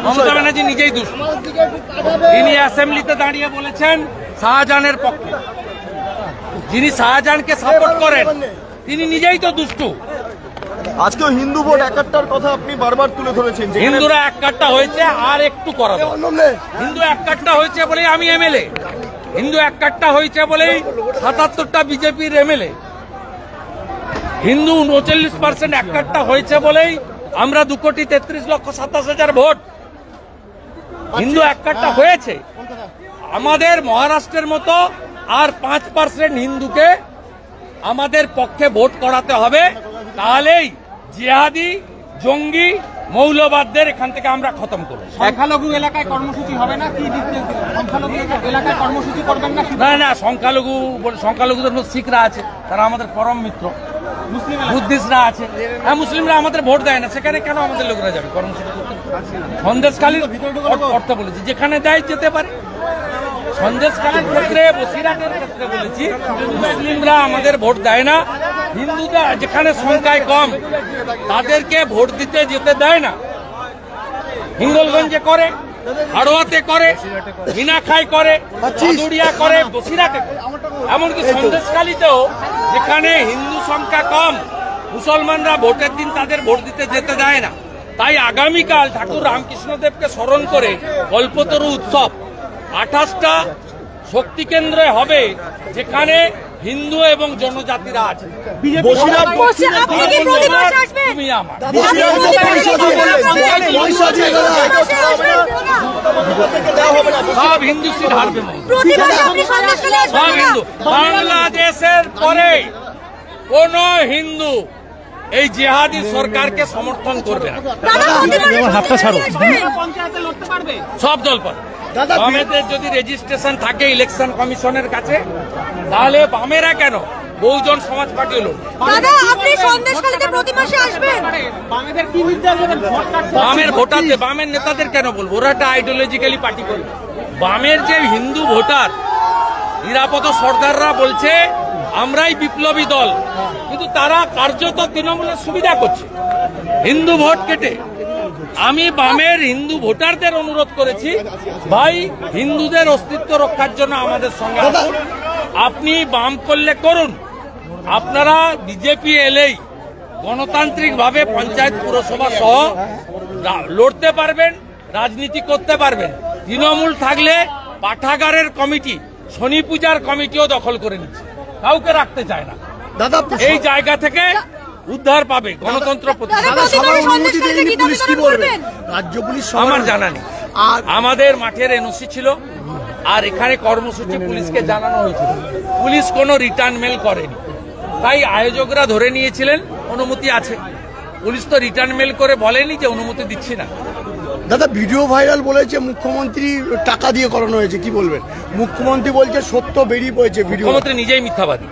মমতা ব্যানার্জি নিজেই দুষ্টু। তিনি অ্যাসেম্বলিতে দাঁড়িয়ে বলেছেন শাহজাহানের পক্ষে, যিনি শাহজাহানকে সাপোর্ট করেন তিনি নিজেই তো দুষ্টু। আজকে হিন্দু ভোট একাত্তর কথা আপনি বারবার তুলে ধরেছেন। হিন্দুরা এক কাট্টা হয়েছে, আর একটু করা দরকার। হিন্দু এক কাট্টা হয়েছে বলেই আমি এমএলএ, হিন্দু এক কাট্টা হয়েছে বলেই ৭৭টা বিজেপির এমএলএ, হিন্দু ৩৯% এক কাট্টা হয়েছে বলেই আমরা ২,৩৩,২৭,০০০ ভোট। হিন্দু এক কাট্টা হয়েছে। আমাদের মহারাষ্ট্রের মতো আর 5% হিন্দুকে আমাদের পক্ষে ভোট করাতে হবে, তাহলেই জিহাদি জঙ্গি মৌলবাদদের এখান থেকে আমরা খতম করব। সংখ্যালঘু এলাকায় কর্মসূচি হবে না কি? সংখ্যালঘু এলাকায় কর্মসূচি করবেন না? না, সংখ্যালঘুদের মধ্যে শিখরা আছে, তারা আমাদের পরম মিত্র। বুদ্ধিস্টরা আছে, হ্যাঁ মুসলিমরা আমাদের ভোট দেয় না, সেখানে কেন আমাদের লোকেরা যাবে কর্মসূচি করতে? সন্দেশখালীর অর্থ বলেছি, যেখানে দেয় যেতে পারে। সন্দেশখালীর ক্ষেত্রে, বসিরহাটের ক্ষেত্রে বলেছি মুসলিমরা আমাদের ভোট দেয় না, হিন্দুরা যেখানে সংখ্যায় কম তাদেরকে ভোট দিতে যেতে দেয় না। হিঙ্গলগঞ্জে করে, হাড়োয়াতে করে, মিনাখাই করে, চাঁদুরিয়া করে, বসিরহাটে করে, এমনকি সন্দেশখালীতেও যেখানে হিন্দু সংখ্যা কম মুসলমানরা ভোটের দিন তাদের ভোট দিতে যেতে দেয় না। তাই আগামীকাল ঠাকুর রামকৃষ্ণদেবকে স্মরণ করে কল্পতরু উৎসব 28টা শক্তি কেন্দ্রে হবে, যেখানে হিন্দু এবং জনজাতিরা আছে। তুমি আমার সব হিন্দু সিট হারবে, সব হিন্দু। বাংলাদেশের পরে কোন হিন্দু এই জিহাদি সরকারকে সমর্থন করবে না। হাতটা ছাড়ো, সব দল পারে। বামেদের যদি রেজিস্ট্রেশন থাকে ইলেকশন কমিশনের কাছে, তাহলে বামেরা কেন বহুজন সমাজ পার্টি হলো? বামের ভোটারদের, বামের নেতাদের কেন বলবো? ওরা একটা আইডিওলজিক্যালি পার্টি করবে। বামের যে হিন্দু ভোটার নিরাপদ সর্দাররা বলছে আমরাই বিপ্লবী দল, কিন্তু তারা কার্যত তৃণমূলের সুবিধা করছে হিন্দু ভোট কেটে। আমি বামের হিন্দু ভোটারদের অনুরোধ করেছি, ভাই হিন্দুদের অস্তিত্ব রক্ষার জন্য আমাদের সঙ্গে আসুন। আপনি বাম করলে করুন, আপনারা বিজেপি এলেই গণতান্ত্রিকভাবে পঞ্চায়েত পুরসভা সহ লড়তে পারবেন, রাজনীতি করতে পারবেন। তৃণমূল থাকলে পাঠাগারের কমিটি, শনি পূজার কমিটিও দখল করে নিচ্ছে, কাউকে রাখতে চায় না। এই জায়গা থেকে উদ্ধার পাবে গণতন্ত্র। আমার জানা নেই, আমাদের মাঠের এনওসি ছিল, আর এখানে কর্মসূচি পুলিশকে জানানো হয়েছিল, পুলিশ কোনো রিটার্ন মেল করেনি, তাই আয়োজকরা ধরে নিয়েছিলেন অনুমতি আছে। পুলিশ তো রিটার্ন মেল করে বলেনি যে অনুমতি দিচ্ছি না। দাদা ভিডিও ভাইরাল বলেছে মুখ্যমন্ত্রী টাকা দিয়ে করানো হয়েছে, কি বলবেন? মুখ্যমন্ত্রী বলছে সত্য বেরিয়ে পড়েছে, মুখ্যমন্ত্রী নিজেই মিথ্যাবাদী।